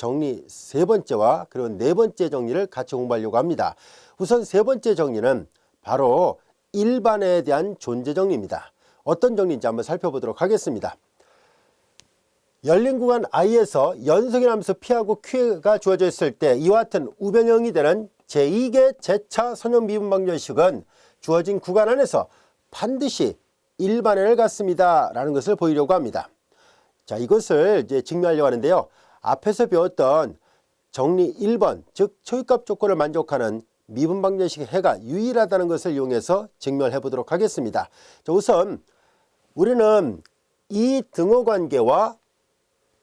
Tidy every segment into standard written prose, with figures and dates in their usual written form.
정리 세 번째와 그리고 네 번째 정리를 같이 공부하려고 합니다. 우선 세 번째 정리는 바로 일반에 대한 존재 정리입니다. 어떤 정리인지 한번 살펴보도록 하겠습니다. 열린 구간 I에서 연속인 함수 P하고 Q가 주어져 있을 때 이와 같은 우변형이 되는 제2개 제차 선형 미분 방정식은 주어진 구간 안에서 반드시 일반을 갖습니다 라는 것을 보이려고 합니다. 자, 이것을 이제 증명하려고 하는데요. 앞에서 배웠던 정리 1번, 즉 초이값 조건을 만족하는 미분 방정식의 해가 유일하다는 것을 이용해서 증명을 해보도록 하겠습니다. 자, 우선 우리는 이 등호 관계와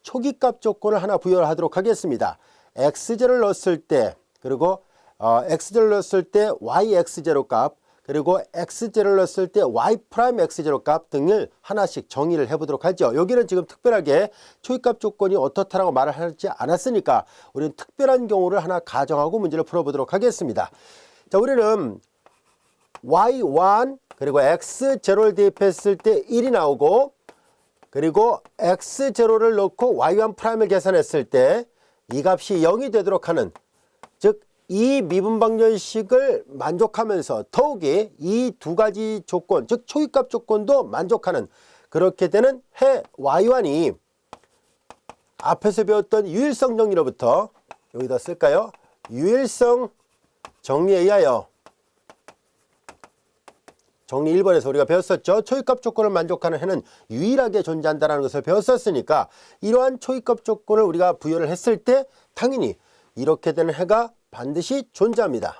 초기값 조건을 하나 부여를 하도록 하겠습니다. x제를 넣었을 때, 그리고 x제를 넣었을 때 yx0 값, 그리고 x제를 넣었을 때 y'x0 값 등을 하나씩 정의를 해보도록 하죠. 여기는 지금 특별하게 초이값 조건이 어떻다라고 말을 하지 않았으니까 우리는 특별한 경우를 하나 가정하고 문제를 풀어보도록 하겠습니다. 자, 우리는 y1 그리고 x0를 대입했을 때 1이 나오고, 그리고 x0를 넣고 y1'을 계산했을 때 이 값이 0이 되도록 하는, 즉 이 미분 방정식을 만족하면서 더욱이 이 두 가지 조건, 즉 초기값 조건도 만족하는 그렇게 되는 해 y1이 앞에서 배웠던 유일성 정리로부터 여기다 쓸까요? 유일성 정리에 의하여 정리 1번에서 우리가 배웠었죠. 초이값 조건을 만족하는 해는 유일하게 존재한다는 것을 배웠었으니까 이러한 초이값 조건을 우리가 부여를 했을 때 당연히 이렇게 되는 해가 반드시 존재합니다.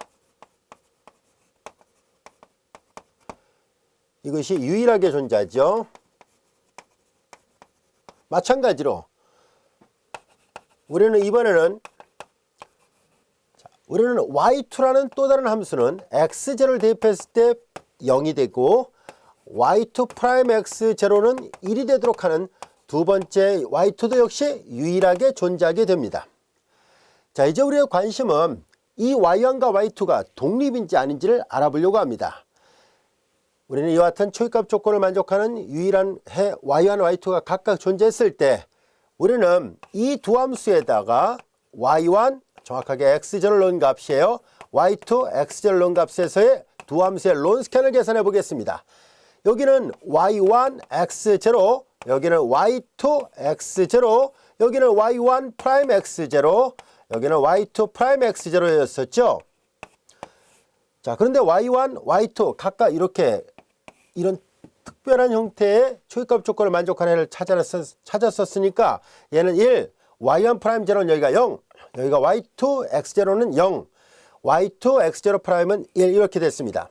이것이 유일하게 존재하죠. 마찬가지로 우리는 이번에는 y2라는 또 다른 함수는 x제를 대입했을 때 0이 되고 y2'x0는 1이 되도록 하는 두 번째 y2도 역시 유일하게 존재하게 됩니다. 자, 이제 우리의 관심은 이 y1과 y2가 독립인지 아닌지를 알아보려고 합니다. 우리는 이와 같은 초이값 조건을 만족하는 유일한 해 y1, y2가 각각 존재했을 때 우리는 이 두 함수에다가 y1, 정확하게 x제를 넣은 값이에요. y2, x제를 넣은 값에서의 두 함수의 론스캔을 계산해 보겠습니다. 여기는 y1, x0, 여기는 y2, x0, 여기는 y1 프라임 x0, 여기는 y2 프라임 x0였었죠. 자, 그런데 y1, y2 각각 이렇게 이런 특별한 형태의 초이값 조건을 만족하는 해를 찾았었으니까 얘는 1, y1 프라임 0는 여기가 0, 여기가 y2 x0는 0, y2 x0 프라임은 1 이렇게 됐습니다.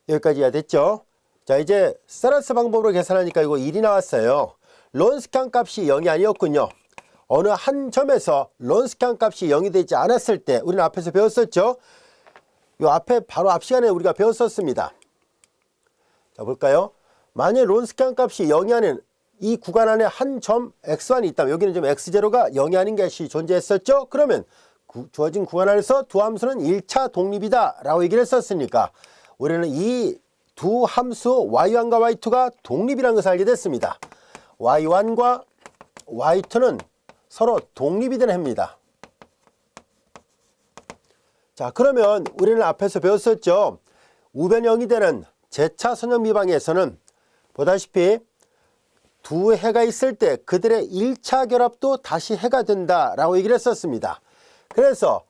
여기까지가 됐죠. 자, 이제 세라스 방법으로 계산하니까 이거 1이 나왔어요. 론스칸 값이 0이 아니었군요. 어느 한 점에서 론스칸 값이 0이 되지 않았을 때 우리는 앞에서 배웠었죠. 요 앞에 바로 앞 시간에 우리가 배웠었습니다. 자, 볼까요? 만약 론스칸 값이 0이 아닌 이 구간 안에 한 점 x1이 있다면 여기는 좀 x0가 0이 아닌 것이 존재했었죠. 그러면 주어진 구간 안에서 두 함수는 1차 독립이다 라고 얘기를 했었으니까 우리는 이 두 함수 y1과 y2가 독립이라는 것을 알게 됐습니다. y1과 y2는 서로 독립이 되는 해입니다. 자, 그러면 우리는 앞에서 배웠었죠. 우변형이 되는 제차 선형 미방에서는 보다시피 두 해가 있을 때 그들의 1차 결합도 다시 해가 된다라고 얘기를 했었습니다. 그래서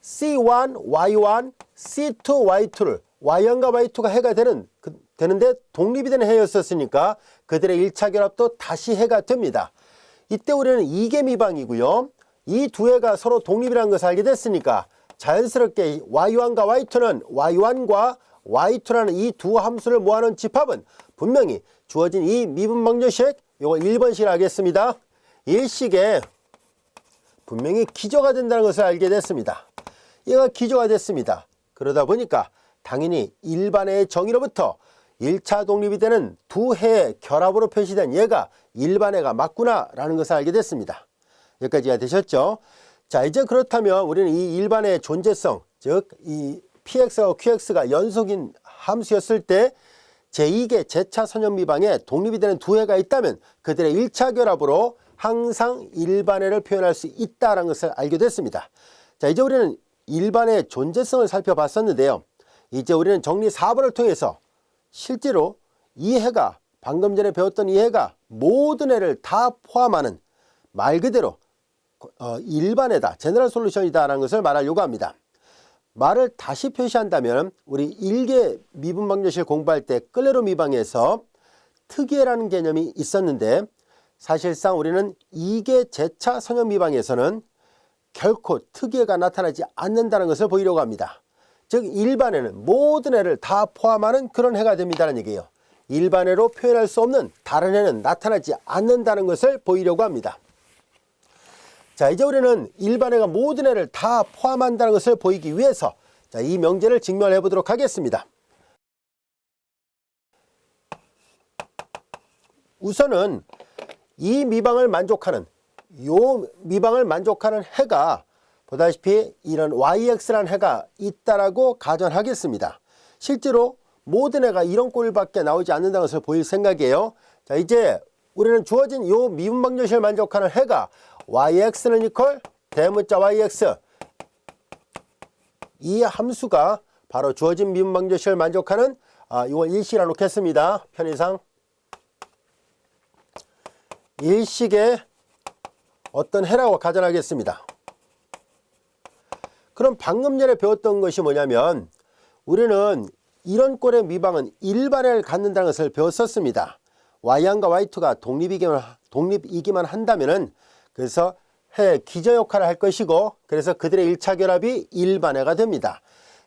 C1, Y1, C2, Y2를 Y1과 Y2가 해가 되는데 독립이 되는 해였었으니까 그들의 1차 결합도 다시 해가 됩니다. 이때 우리는 이계 미방이고요. 이 두 해가 서로 독립이라는 것을 알게 됐으니까 자연스럽게 Y1과 Y2는 Y1과 Y2라는 이 두 함수를 모아놓은 집합은 분명히 주어진 이 미분 방정식 요거 1번씩 하겠습니다. 일식에 분명히 기저가 된다는 것을 알게 됐습니다. 얘가 기저가 됐습니다. 그러다 보니까 당연히 일반의 정의로부터 1차 독립이 되는 두 해의 결합으로 표시된 얘가 일반해가 맞구나 라는 것을 알게 됐습니다. 여기까지가 되셨죠? 자, 이제 그렇다면 우리는 이 일반의 존재성, 즉 이 px와 qx가 연속인 함수였을 때 제2계 제차 선형 미방에 독립이 되는 두 해가 있다면 그들의 1차 결합으로 항상 일반회를 표현할 수 있다는 것을 알게 됐습니다. 자, 이제 우리는 일반회의 존재성을 살펴봤었는데요. 이제 우리는 정리 4번을 통해서 실제로 이 해가, 방금 전에 배웠던 이 해가 모든 해를 다 포함하는 말 그대로 일반회다, 제너럴 솔루션이다 라는 것을 말하려고 합니다. 말을 다시 표시한다면 우리 1개 미분방정식을 공부할 때 끌레로 미방에서 특이해라는 개념이 있었는데, 사실상 우리는 2개 제차 선형 미방에서는 결코 특이해가 나타나지 않는다는 것을 보이려고 합니다. 즉 일반해는 모든 해를 다 포함하는 그런 해가 됩니다는 얘기예요. 일반해로 표현할 수 없는 다른 해는 나타나지 않는다는 것을 보이려고 합니다. 자, 이제 우리는 일반해가 모든 해를 다 포함한다는 것을 보이기 위해서 자, 이 명제를 증명해 보도록 하겠습니다. 우선은 이 미방을 만족하는 해가 보다시피 이런 YX라는 해가 있다라고 가정하겠습니다. 실제로 모든 해가 이런 꼴밖에 나오지 않는다는 것을 보일 생각이에요. 자, 이제 우리는 주어진 이 미분방정식을 만족하는 해가 YX는 이퀄 대문자 YX, 이 함수가 바로 주어진 미분방정식을 만족하는 이걸 일식이라 놓겠습니다. 편의상 일식의 어떤 해라고 가정하겠습니다. 그럼 방금 전에 배웠던 것이 뭐냐면 우리는 이런 꼴의 미방은 일반해를 갖는다는 것을 배웠었습니다. Y1과 Y2가 독립이기만 한다면은 그래서 해 기저 역할을 할 것이고, 그래서 그들의 1차 결합이 일반해가 됩니다.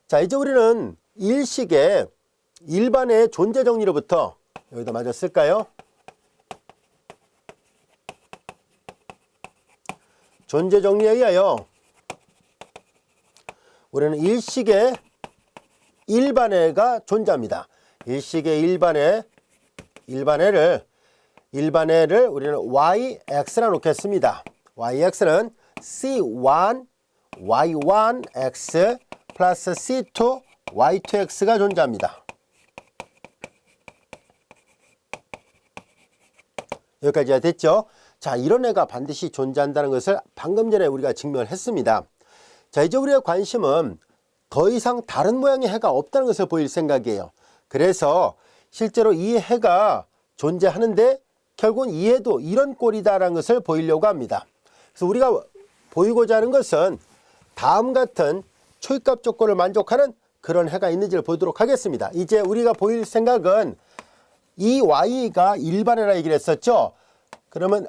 자, 이제 우리는 일식의 일반해의 존재 정리로부터 여기다 마저 쓸까요? 존재 정리에 의하여 우리는 일식의 일반해가 존재합니다. 일식의 일반해를 우리는 YX라 놓겠습니다. YX는 C1 Y1X 플러스 C2 Y2X가 존재합니다. 여기까지가 됐죠? 자, 이런 애가 반드시 존재한다는 것을 방금 전에 우리가 증명을 했습니다. 자, 이제 우리의 관심은 더 이상 다른 모양의 해가 없다는 것을 보일 생각이에요. 그래서 실제로 이 해가 존재하는데 결국은 이 해도 이런 꼴이다라는 것을 보이려고 합니다. 그래서 우리가 보이고자 하는 것은 다음 같은 초입값 조건을 만족하는 그런 해가 있는지를 보도록 하겠습니다. 이제 우리가 보일 생각은 이 Y가 일반해라 얘기를 했었죠. 그러면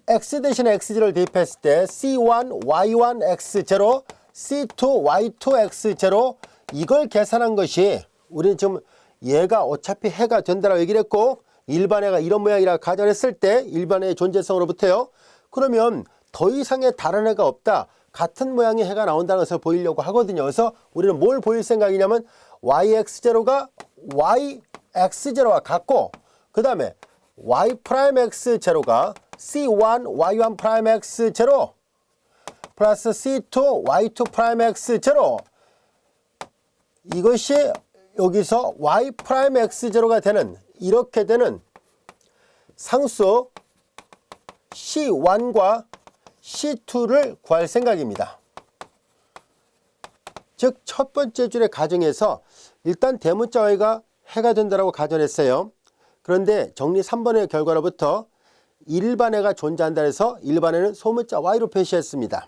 X 대신에 X0를 대입했을 때 C1 Y1 X0 C2 Y2 X0 이걸 계산한 것이 우리는 지금 얘가 어차피 해가 된다라고 얘기를 했고, 일반해가 이런 모양이라 가정했을 때 일반해의 존재성으로부터요. 그러면 더 이상의 다른 해가 없다, 같은 모양의 해가 나온다는 것을 보이려고 하거든요. 그래서 우리는 뭘 보일 생각이냐면 YX0가 YX0와 같고, 그 다음에 Y'X0가 C1 Y1 프라임 X0 플러스 C2 Y2 프라임 X0, 이것이 여기서 Y 프라임 X0가 되는, 이렇게 되는 상수 C1과 C2를 구할 생각입니다. 즉 첫 번째 줄의 가정에서 일단 대문자 Y가 해가 된다고 가정했어요. 그런데 정리 3번의 결과로부터 일반해가 존재한다 해서 일반해는 소문자 Y로 표시했습니다.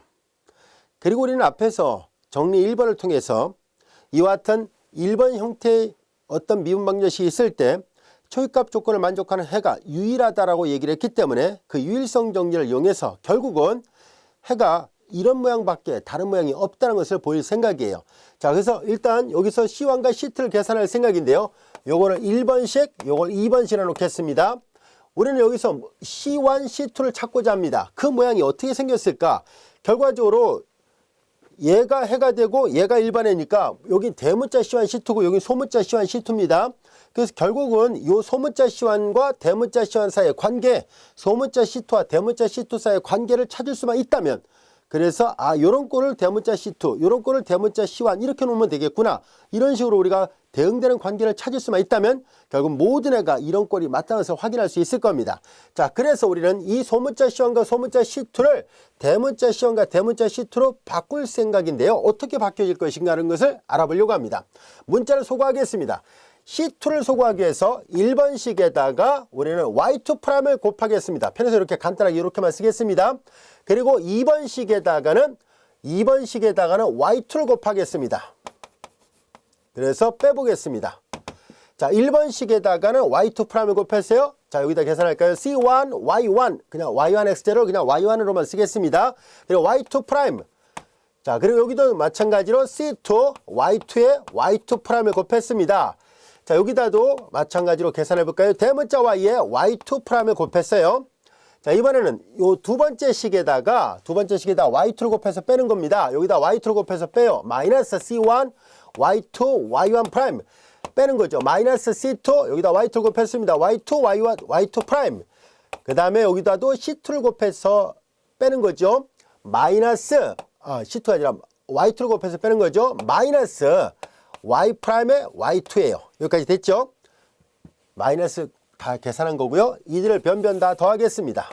그리고 우리는 앞에서 정리 1번을 통해서 이와 같은 1번 형태의 어떤 미분방정식이 있을 때 초입값 조건을 만족하는 해가 유일하다라고 얘기를 했기 때문에 그 유일성 정리를 이용해서 결국은 해가 이런 모양밖에 다른 모양이 없다는 것을 보일 생각이에요. 자, 그래서 일단 여기서 C1과 C2를 계산할 생각인데요. 요거를 1번씩, 요걸 2번씩이라 놓겠습니다. 우리는 여기서 C1, C2를 찾고자 합니다. 그 모양이 어떻게 생겼을까? 결과적으로 얘가 해가 되고 얘가 일반해니까 여기 대문자 C1, C2고 여기 소문자 C1, C2입니다. 그래서 결국은 이 소문자 C1과 대문자 C1 사이의 관계, 소문자 C2와 대문자 C2 사이의 관계를 찾을 수만 있다면, 그래서 요런 꼴을 대문자 C2, 요런 꼴을 대문자 C1 이렇게 놓으면 되겠구나, 이런 식으로 우리가 대응되는 관계를 찾을 수만 있다면 결국 모든 애가 이런 꼴이 맞다는 것을 확인할 수 있을 겁니다. 자, 그래서 우리는 이 소문자 C1과 소문자 C2를 대문자 C1과 대문자 C2로 바꿀 생각인데요. 어떻게 바뀌어질 것인가 하는 것을 알아보려고 합니다. 문자를 소거하겠습니다. C2를 소거하기 위해서 1번식에다가 우리는 Y2'을 곱하겠습니다. 편에서 이렇게 간단하게 이렇게만 쓰겠습니다. 그리고 2번식에다가는 Y2를 곱하겠습니다. 그래서 빼보겠습니다. 자, 1번식에다가는 Y2'을 곱했어요. 자, 여기다 계산할까요? C1, Y1. 그냥 Y1X제로 그냥 Y1으로만 쓰겠습니다. 그리고 Y2'. 자, 그리고 여기도 마찬가지로 C2, Y2에 Y2'을 곱했습니다. 자, 여기다도 마찬가지로 계산해 볼까요? 대문자 Y에 Y2'을 곱했어요. 자, 이번에는 요 두 번째 식에다가 Y2를 곱해서 빼는 겁니다. 여기다 Y2를 곱해서 빼요. 마이너스 C1, Y2, Y1'. 빼는 거죠. 마이너스 C2, 여기다 Y2를 곱했습니다. Y2, Y2'. 그 다음에 여기다도 C2를 곱해서 빼는 거죠. 마이너스, C2가 아니라 Y2를 곱해서 빼는 거죠. 마이너스 Y'의 Y2예요. 여기까지 됐죠? 마이너스 다 계산한 거고요. 이들을 변변 다 더하겠습니다.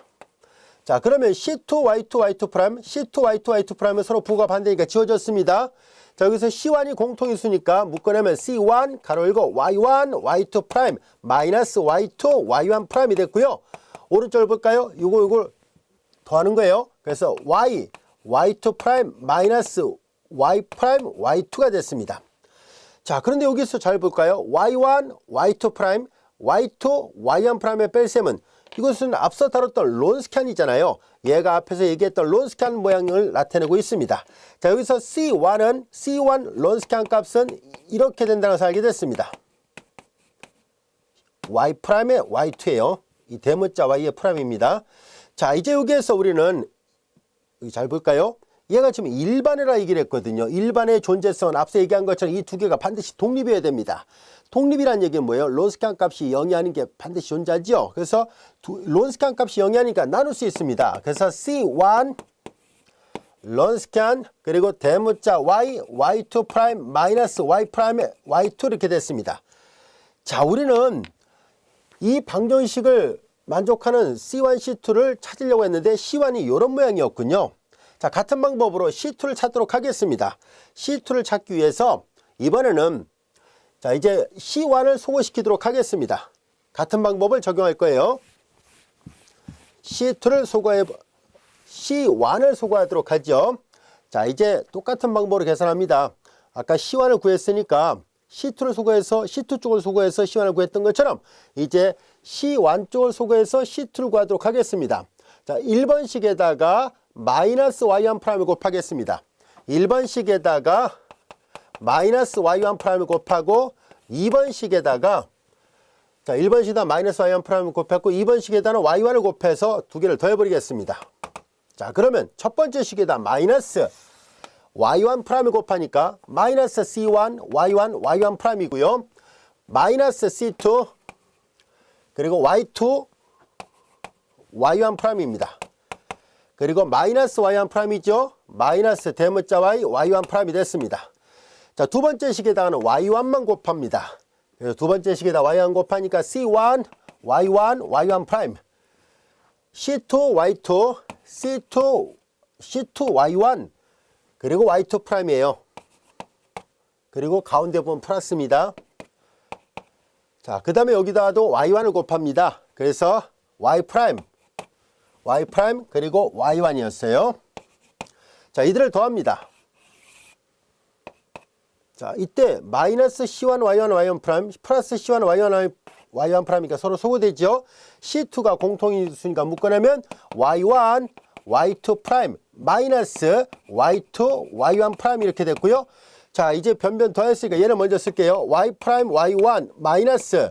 자, 그러면 C2, Y2, Y2', C2, Y2, Y2'은 서로 부호가 반대니까 지워졌습니다. 자, 여기서 C1이 공통인수니까 묶어내면 C1, 가로 열고 Y1, Y2', 마이너스 Y2, Y1'이 됐고요. 오른쪽을 볼까요? 이걸 더하는 거예요. 그래서 Y, Y2', 마이너스 Y', Y2가 됐습니다. 자, 그런데 여기서 잘 볼까요? Y1, Y2', Y2, Y1'의 뺄셈은 이것은 앞서 다뤘던 론스캔이잖아요. 얘가 앞에서 얘기했던 론스캔 모양을 나타내고 있습니다. 자, 여기서 C1은 C1 론스캔 값은 이렇게 된다는 것을 알게 됐습니다. Y'의 Y2예요. 이 대문자 Y의 프라임입니다. 자, 이제 여기에서 우리는 여기 잘 볼까요? 얘가 지금 일반회라 얘기를 했거든요. 일반의 존재성은 앞서 얘기한 것처럼 이 두 개가 반드시 독립해야 됩니다. 독립이란 얘기는 뭐예요? 론스칸 값이 0이 아닌 게 반드시 존재하죠. 그래서 론스칸 값이 0이 아니니까 나눌 수 있습니다. 그래서 C1 론스칸 그리고 대문자 Y, Y2' 마이너스 Y' Y2 이렇게 됐습니다. 자, 우리는 이 방정식을 만족하는 C1, C2를 찾으려고 했는데 C1이 이런 모양이었군요. 자, 같은 방법으로 C2를 찾도록 하겠습니다. C2를 찾기 위해서 이번에는 자, 이제 C1을 소거시키도록 하겠습니다. 같은 방법을 적용할 거예요. C1을 소거하도록 하죠. 자, 이제 똑같은 방법으로 계산합니다. 아까 C1을 구했으니까 C2를 소거해서 C2 쪽을 소거해서 C1을 구했던 것처럼 이제 C1 쪽을 소거해서 C2를 구하도록 하겠습니다. 자, 1번식에다가 마이너스 Y1'을 곱하겠습니다. 1번식에다가 마이너스 Y1'을 곱하고 2번식에다가 자, 1번식에다 마이너스 Y1'을 곱했고 2번식에다는 Y1을 곱해서 두 개를 더해버리겠습니다. 자, 그러면 첫 번째 식에다 마이너스 Y1'을 곱하니까 마이너스 C1, Y1, Y1'이고요. 마이너스 C2 그리고 Y2, Y1'입니다. 그리고 마이너스 Y1'이죠. 마이너스 대문자 Y, Y1'이 됐습니다. 자, 두 번째 식에다가는 Y1만 곱합니다. 그래서 두 번째 식에다 Y1 곱하니까 C1, Y1, Y1', C2, Y2, C2, Y1, 그리고 Y2'이에요. 그리고 가운데 보면 플러스입니다. 자, 그 다음에 여기다가도 Y1을 곱합니다. 그래서 Y', 그리고 Y1이었어요. 자, 이들을 더합니다. 자, 이때 마이너스 C1, Y1, Y1', 플러스 C1, Y1, Y1'이니까 서로 소거되죠. C2가 공통인수니까 묶어내면 Y1, Y2', 마이너스 Y2, Y1' 이렇게 됐고요. 자, 이제 변변 더했으니까 얘를 먼저 쓸게요. Y', Y1, 마이너스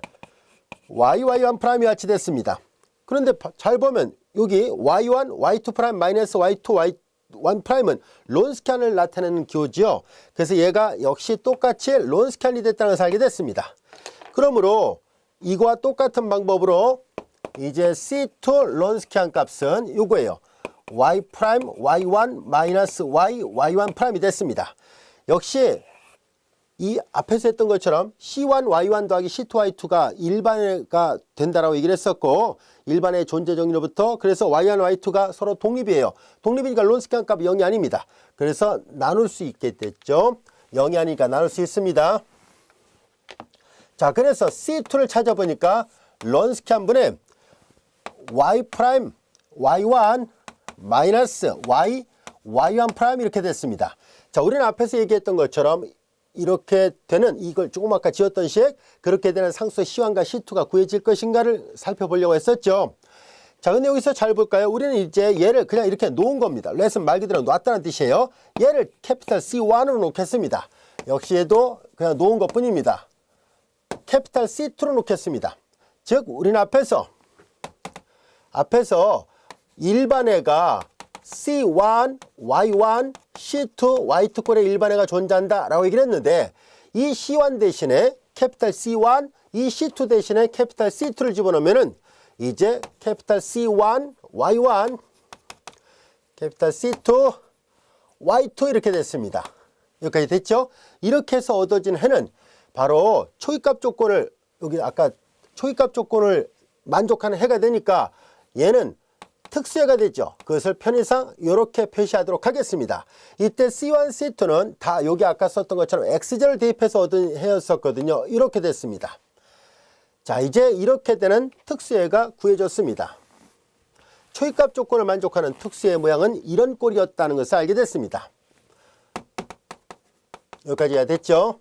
Y1'이 같이 됐습니다. 그런데 잘 보면 여기 Y1, Y2', 마이너스 Y2, Y1'은 론스캔을 나타내는 기호죠. 그래서 얘가 역시 똑같이 론스캔이 됐다는 것을 알게 됐습니다. 그러므로 이거와 똑같은 방법으로 이제 C2 론스캔 값은 이거예요. Y', Y1, 마이너스 Y, Y1'이 됐습니다. 역시 이 앞에서 했던 것처럼 C1Y1 더하기 C2Y2가 일반회가 된다라고 얘기를 했었고, 일반의 존재 정리로부터 그래서 Y1, Y2가 서로 독립이에요. 독립이니까 론스키안 값이 0이 아닙니다. 그래서 나눌 수 있게 됐죠. 0이 아니니까 나눌 수 있습니다. 자, 그래서 C2를 찾아보니까 론스키안 분의 Y 프라임 Y1 마이너스 Y Y1 프라임 이렇게 됐습니다. 자, 우리는 앞에서 얘기했던 것처럼 이렇게 되는 이걸 조금 아까 지었던 식 그렇게 되는 상수의 C1과 C2가 구해질 것인가를 살펴보려고 했었죠. 자, 근데 여기서 잘 볼까요? 우리는 이제 얘를 그냥 이렇게 놓은 겁니다. 레슨 말 그대로 놨다는 뜻이에요. 얘를 캐피탈 C1으로 놓겠습니다. 역시 얘도 그냥 놓은 것 뿐입니다. 캐피탈 C2로 놓겠습니다. 즉 우리는 앞에서 일반회가 C1, Y1, C2, Y2 꼴의 일반회가 존재한다 라고 얘기를 했는데, 이 C1 대신에 캐피탈 C1, 이 C2 대신에 캐피탈 C2를 집어넣으면은 이제 캐피탈 C1, Y1, 캐피탈 C2, Y2 이렇게 됐습니다. 여기까지 됐죠? 이렇게 해서 얻어진 해는 바로 초이값 조건을, 여기 아까 초이값 조건을 만족하는 해가 되니까 얘는 특수해가 되죠. 그것을 편의상 이렇게 표시하도록 하겠습니다. 이때 C1, C2는 다 여기 아까 썼던 것처럼 X제를 대입해서 얻은 해였었거든요. 이렇게 됐습니다. 자, 이제 이렇게 되는 특수해가 구해졌습니다. 초이값 조건을 만족하는 특수해 모양은 이런 꼴이었다는 것을 알게 됐습니다. 여기까지가 됐죠.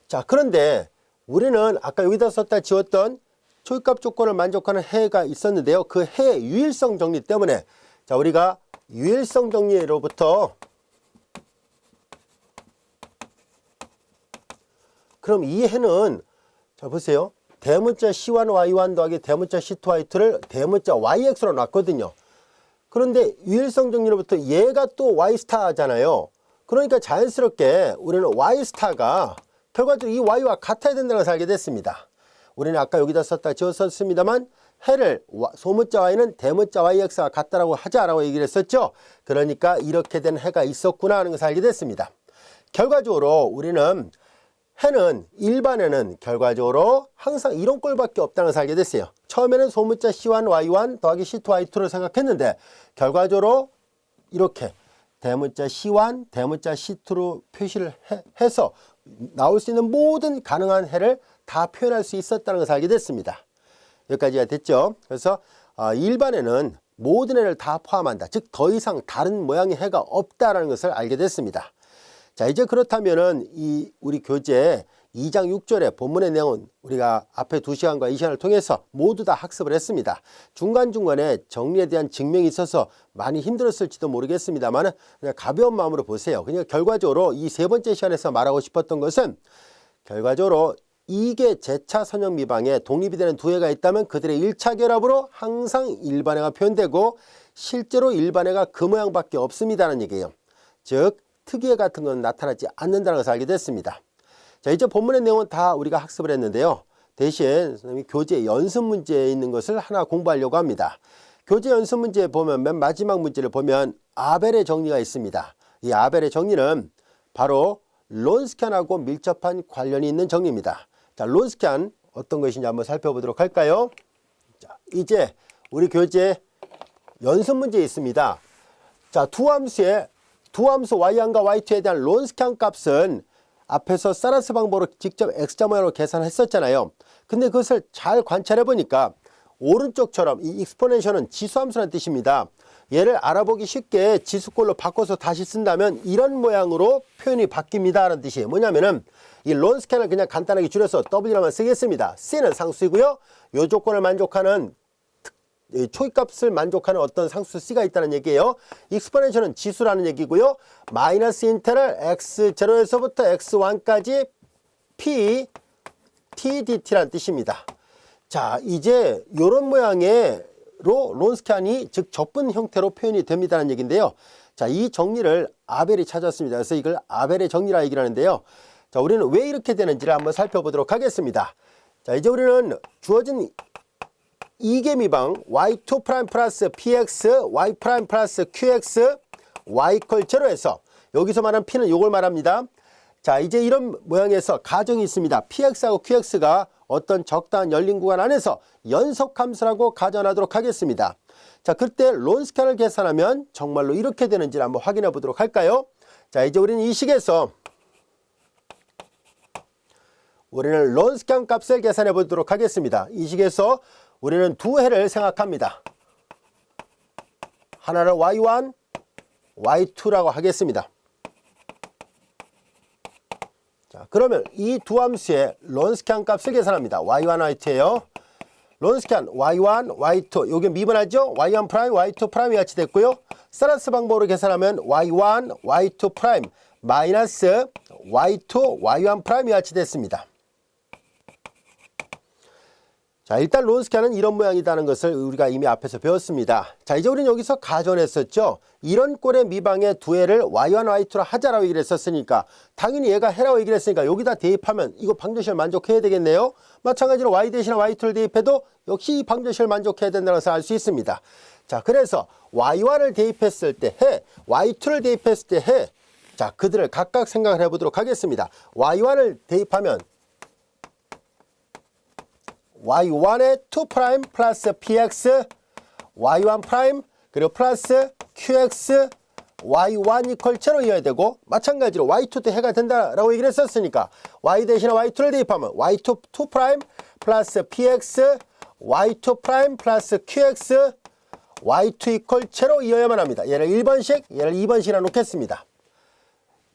자, 그런데 우리는 아까 여기다 썼다 지웠던 초이값 조건을 만족하는 해가 있었는데요. 그 해의 유일성 정리 때문에, 자, 우리가 유일성 정리로부터 그럼 이 해는, 자 보세요. 대문자 C1Y1 더하기 대문자 C2Y2를 대문자 YX로 놨거든요. 그런데 유일성 정리로부터 얘가 또 Y스타잖아요. 그러니까 자연스럽게 우리는 Y스타가 결과적으로 이 Y와 같아야 된다는 것을 알게 됐습니다. 우리는 아까 여기다 썼다 지웠었습니다만 해를 소문자 Y는 대문자 YX가 같다라고 하자라고 얘기를 했었죠. 그러니까 이렇게 된 해가 있었구나 하는 것을 알게 됐습니다. 결과적으로 우리는 해는 일반에는 결과적으로 항상 이런 꼴밖에 없다는 것을 알게 됐어요. 처음에는 소문자 C1Y1 더하기 C2Y2를 생각했는데 결과적으로 이렇게 대문자 C1, 대문자 C2로 표시를 해서 나올 수 있는 모든 가능한 해를 다 표현할 수 있었다는 것을 알게 됐습니다. 여기까지가 됐죠. 그래서 일반에는 모든 해를 다 포함한다. 즉 더 이상 다른 모양의 해가 없다라는 것을 알게 됐습니다. 자, 이제 그렇다면은 이 우리 교재 2장 6절의 본문의 내용은 우리가 앞에 2시간과 이 시간을 통해서 모두 다 학습을 했습니다. 중간중간에 정리에 대한 증명이 있어서 많이 힘들었을지도 모르겠습니다만 그냥 가벼운 마음으로 보세요. 그냥 결과적으로 이 세 번째 시간에서 말하고 싶었던 것은 결과적으로 이게 제차 선형 미방에 독립이 되는 두 해가 있다면 그들의 1차 결합으로 항상 일반해가 표현되고 실제로 일반해가 그 모양밖에 없습니다는 얘기예요. 즉 특이해 같은 건 나타나지 않는다는 것을 알게 됐습니다. 자, 이제 본문의 내용은 다 우리가 학습을 했는데요. 대신 선생님이 교재 연습 문제에 있는 것을 하나 공부하려고 합니다. 교재 연습 문제에 보면 맨 마지막 문제를 보면 아벨의 정리가 있습니다. 이 아벨의 정리는 바로 론스키안하고 밀접한 관련이 있는 정리입니다. 자, 론스키안 어떤 것인지 한번 살펴보도록 할까요? 자, 이제 우리 교재 연습 문제에 있습니다. 자, 두 함수 y1과 y2에 대한 론스키안 값은 앞에서 사라스 방법으로 직접 X자 모양으로 계산했었잖아요. 근데 그것을 잘 관찰해 보니까 오른쪽처럼 이 익스포넨셜은 지수함수라는 뜻입니다. 얘를 알아보기 쉽게 지수꼴로 바꿔서 다시 쓴다면 이런 모양으로 표현이 바뀝니다 라는 뜻이에요. 뭐냐면은 이 론스키안을 그냥 간단하게 줄여서 W라만 쓰겠습니다. C는 상수이고요. 이 조건을 만족하는 초이값을 만족하는 어떤 상수 C가 있다는 얘기예요. 익스포넨셜은 지수라는 얘기고요. 마이너스 인테럴 x0에서부터 x1까지 p t dt라는 뜻입니다. 자, 이제 이런 모양의 론스키안이 즉 접근 형태로 표현이 됩니다는 얘기인데요. 자, 이 정리를 아벨이 찾았습니다. 그래서 이걸 아벨의 정리라 얘기를 하는데요. 자, 우리는 왜 이렇게 되는지를 한번 살펴보도록 하겠습니다. 자, 이제 우리는 주어진 이개미방 y2' 플러스 px, y' 플러스 qx, y = 0에서 여기서 말하는 P는 요걸 말합니다. 자, 이제 이런 모양에서 가정이 있습니다. PX하고 QX가 어떤 적당한 열린 구간 안에서 연속함수라고 가정하도록 하겠습니다. 자, 그때 론스칸을 계산하면 정말로 이렇게 되는지를 한번 확인해 보도록 할까요? 자, 이제 우리는 이 식에서 우리는 론스칸 값을 계산해 보도록 하겠습니다. 이 식에서 우리는 두 해를 생각합니다. 하나를 y1, y2라고 하겠습니다. 자, 그러면 이 두 함수의 론스칸 값을 계산합니다. y1, y2예요. 론스칸 y1, y2 요게 미분하죠? y1 프라임, y2 프라임이 같이 됐고요. 사라스 방법으로 계산하면 y1, y2 프라임 마이너스 y2, y1 프라임이 같이 됐습니다. 자, 일단 론스칸은 이런 모양이라는 것을 우리가 이미 앞에서 배웠습니다. 자, 이제 우리는 여기서 가정했었죠. 이런 꼴의 미방의 두 해를 y1, y2라 하자라고 얘기를 했었으니까 당연히 얘가 해라고 얘기를 했으니까 여기다 대입하면 이거 방정식을 만족해야 되겠네요. 마찬가지로 y 대신에 y2를 대입해도 역시 이 방정식을 만족해야 된다는 것을 알 수 있습니다. 자, 그래서 y1을 대입했을 때 해, y2를 대입했을 때 해. 자, 그들을 각각 생각을 해보도록 하겠습니다. y1을 대입하면 y1의 2' 플러스 px y1 프라임 그리고 플러스 qx y1 이퀄 제로 이어야 되고 마찬가지로 y2도 해가 된다라고 얘기를 했었으니까 y 대신에 y2를 대입하면 y2 2' 플러스 px y2 프라임 플러스 qx y2 이퀄 제로 이어야만 합니다. 얘를 1번씩 얘를 2번씩이나 놓겠습니다.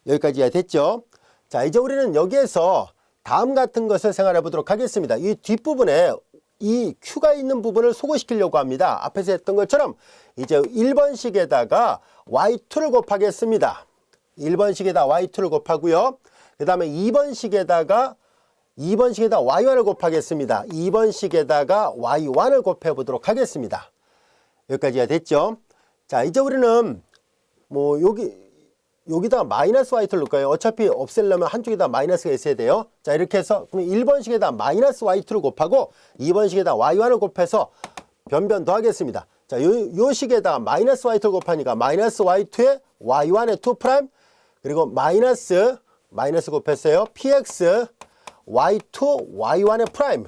여기까지 이해됐죠? 자, 이제 우리는 여기에서 다음 같은 것을 생각해 보도록 하겠습니다. 이 뒷부분에 이 Q가 있는 부분을 소거시키려고 합니다. 앞에서 했던 것처럼 이제 1번식에다가 Y2를 곱하겠습니다. 1번식에다 Y2를 곱하고요. 그 다음에 2번식에다가 Y1을 곱하겠습니다. 2번식에다가 Y1을 곱해 보도록 하겠습니다. 여기까지가 됐죠? 자, 이제 우리는 뭐 여기다가 마이너스 y2를 넣을까요? 어차피 없애려면 한쪽에다 마이너스가 있어야 돼요. 자, 이렇게 해서 그럼 1번식에다 마이너스 y2를 곱하고 2번식에다 y1을 곱해서 변변 더하겠습니다. 자, 요 식에다가 마이너스 y2를 곱하니까 마이너스 y2에 y1의 2' 그리고 마이너스 곱했어요. px y2 y1의 프라임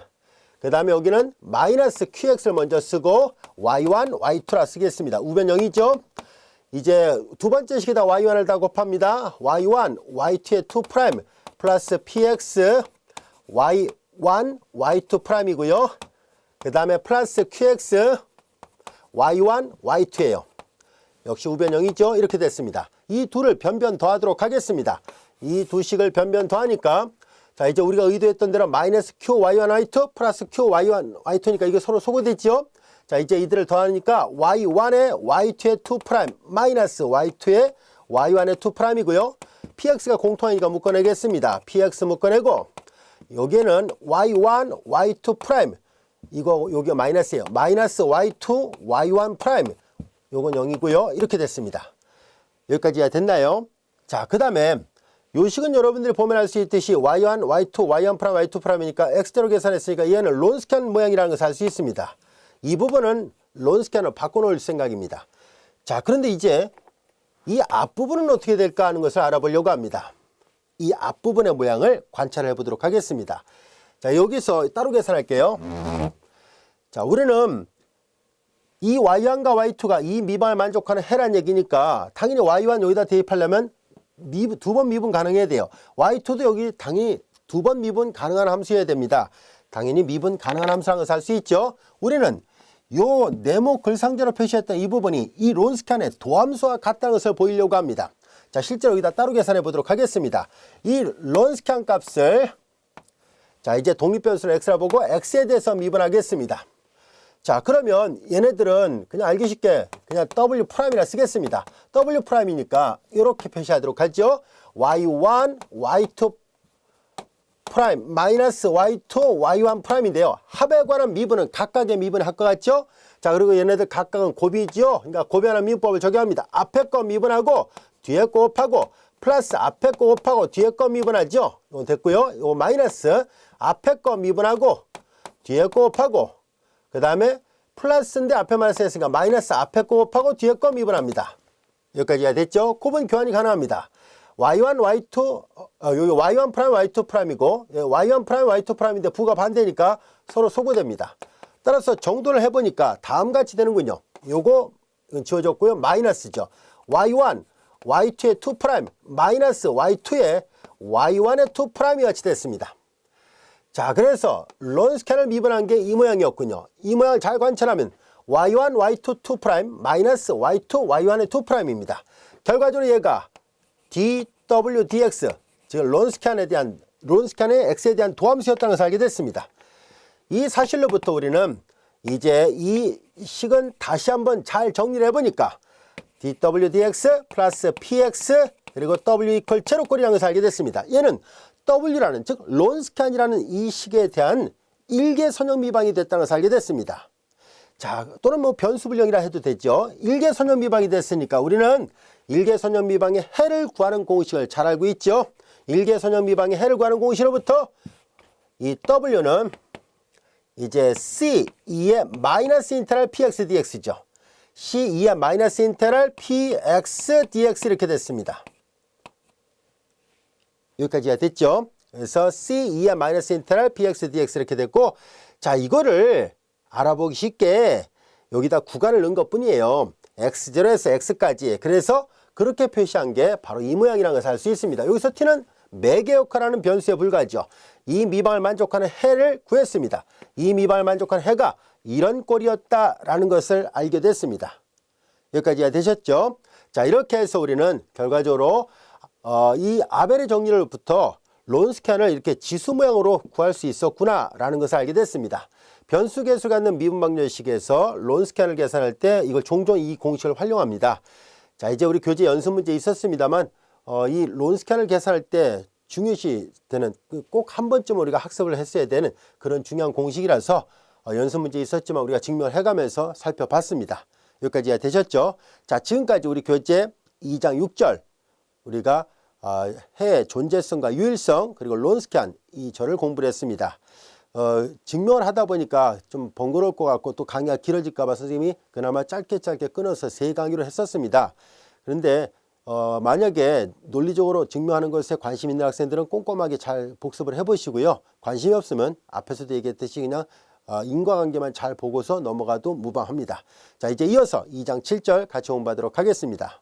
그 다음에 여기는 마이너스 qx를 먼저 쓰고 y1 y2라 쓰겠습니다. 우변 0이죠. 이제 두 번째 식에다 y1을 다 곱합니다. y1, y2의 2' 플러스 px, y1, y2 프라임이고요. 그 다음에 플러스 qx, y1, y2예요. 역시 우변 0이죠. 이렇게 됐습니다. 이 둘을 변변 더하도록 하겠습니다. 이 두 식을 변변 더하니까 자, 이제 우리가 의도했던 대로 마이너스 q, y1, y2 플러스 q, y1, y2니까 이게 서로 소거됐죠. 자, 이제 이들을 더하니까 y1의 y2의 2' 마이너스 y2의 y1의 2'이고요. px가 공통하니까 묶어내겠습니다. px 묶어내고 여기에는 y1, y2' 여기 마이너스예요. 마이너스 y2, y1'. 요건 0이고요. 이렇게 됐습니다. 여기까지 됐나요? 자, 그 다음에 요 식은 여러분들이 보면 알 수 있듯이 y1, y2, y1', y2'이니까 x대로 계산했으니까 얘는 론스칸 모양이라는 것을 알 수 있습니다. 이 부분은 론스칸으로 바꿔놓을 생각입니다. 자, 그런데 이제 이 앞부분은 어떻게 될까 하는 것을 알아보려고 합니다. 이 앞부분의 모양을 관찰해 보도록 하겠습니다. 자, 여기서 따로 계산할게요. 자, 우리는 이 y1과 y2가 이 미분을 만족하는 해란 얘기니까 당연히 y1 여기다 대입하려면 두 번 미분 가능해야 돼요. y2도 여기 당연히 두 번 미분 가능한 함수여야 됩니다. 당연히 미분 가능한 함수라는 것을 알 수 있죠. 우리는 요 네모 글상자로 표시했던 이 부분이 이 론스칸의 도함수와 같다는 것을 보이려고 합니다. 자, 실제로 여기다 따로 계산해 보도록 하겠습니다. 이 론스칸 값을 자, 이제 독립변수로 x라 보고 x에 대해서 미분하겠습니다. 자, 그러면 얘네들은 그냥 알기 쉽게 그냥 w'이라 쓰겠습니다. w'이니까 이렇게 표시하도록 하죠. y1, y2 프라임 마이너스 y2, y1 프라임인데요. 합에 관한 미분은 각각의 미분을 할 것 같죠? 자, 그리고 얘네들 각각은 곱이죠. 그러니까 곱이하는 미분법을 적용합니다. 앞에 거 미분하고 뒤에 거 곱하고 플러스 앞에 거 곱하고 뒤에 거 미분하죠. 이거 됐고요. 이거 마이너스 앞에 거 미분하고 뒤에 거 곱하고 그 다음에 플러스인데 앞에 마이너스 했으니까 마이너스 앞에 거 곱하고 뒤에 거 미분합니다. 여기까지가 됐죠? 곱은 교환이 가능합니다. y1, y2, 여기 y1 프라임, y2 프라임이고, y1 프라임, y2 프라임인데 부가 반대니까 서로 소거됩니다. 따라서 정돈을 해보니까 다음같이 되는군요. 요거 지워졌고요. 마이너스죠. y1, y2의 2 프라임, 마이너스 y2의 y1의 2 프라임이 같이 됐습니다. 자, 그래서 론스캔을 미분한 게 이 모양이었군요. 이 모양을 잘 관찰하면 y1, y2, 2 프라임, 마이너스 y2, y1의 2 프라임입니다. 결과적으로 얘가 dw, dx, 즉 론스캔의 x에 대한 도함수였다는 것을 알게 됐습니다. 이 사실로부터 우리는 이제 이 식은 다시 한번 잘 정리를 해보니까 dw, dx 플러스 px 그리고 w 이퀄 제로꼴이라는 것을 알게 됐습니다. 얘는 w라는 즉 론스캔이라는 이 식에 대한 일개선형 미방이 됐다는 것을 알게 됐습니다. 자, 또는 뭐 변수불량이라 해도 되죠. 일개선형 미방이 됐으니까 우리는 일개선형 미방의 해를 구하는 공식을 잘 알고 있죠. 일개선형 미방의 해를 구하는 공식으로부터 이 w는 이제 C2의 마이너스 인테그랄 px dx죠. C2의 마이너스 인테그랄 px dx 이렇게 됐습니다. 여기까지가 됐죠. 그래서 C2의 마이너스 인테그랄 px dx 이렇게 됐고, 자, 이거를 알아보기 쉽게 여기다 구간을 넣은 것 뿐이에요. x0에서 x까지. 그래서 그렇게 표시한 게 바로 이 모양이라는 것을 알 수 있습니다. 여기서 t는 매개역화라는 변수에 불과하죠. 이 미방을 만족하는 해를 구했습니다. 이 미방을 만족하는 해가 이런 꼴이었다라는 것을 알게 됐습니다. 여기까지가 되셨죠? 자, 이렇게 해서 우리는 결과적으로 이 아벨의 정리로부터 론스캔을 이렇게 지수 모양으로 구할 수 있었구나라는 것을 알게 됐습니다. 변수 계수 갖는 미분 방정식에서 론스캔을 계산할 때 이걸 종종 이 공식을 활용합니다. 자, 이제 우리 교재 연습 문제 있었습니다만 이 론스캔을 계산할 때 중요시 되는 꼭 한 번쯤 우리가 학습을 했어야 되는 그런 중요한 공식이라서 연습 문제 있었지만 우리가 증명을 해가면서 살펴봤습니다. 여기까지 되셨죠? 자, 지금까지 우리 교재 2장 6절 우리가 해의 존재성과 유일성 그리고 론스캔 이 절을 공부를 했습니다. 증명을 하다 보니까 좀 번거로울 것 같고 또 강의가 길어질까 봐 선생님이 그나마 짧게 끊어서 3강의로 했었습니다. 그런데 만약에 논리적으로 증명하는 것에 관심 있는 학생들은 꼼꼼하게 잘 복습을 해보시고요. 관심이 없으면 앞에서도 얘기했듯이 그냥 인과관계만 잘 보고서 넘어가도 무방합니다. 자, 이제 이어서 2장 7절 같이 공부하도록 하겠습니다.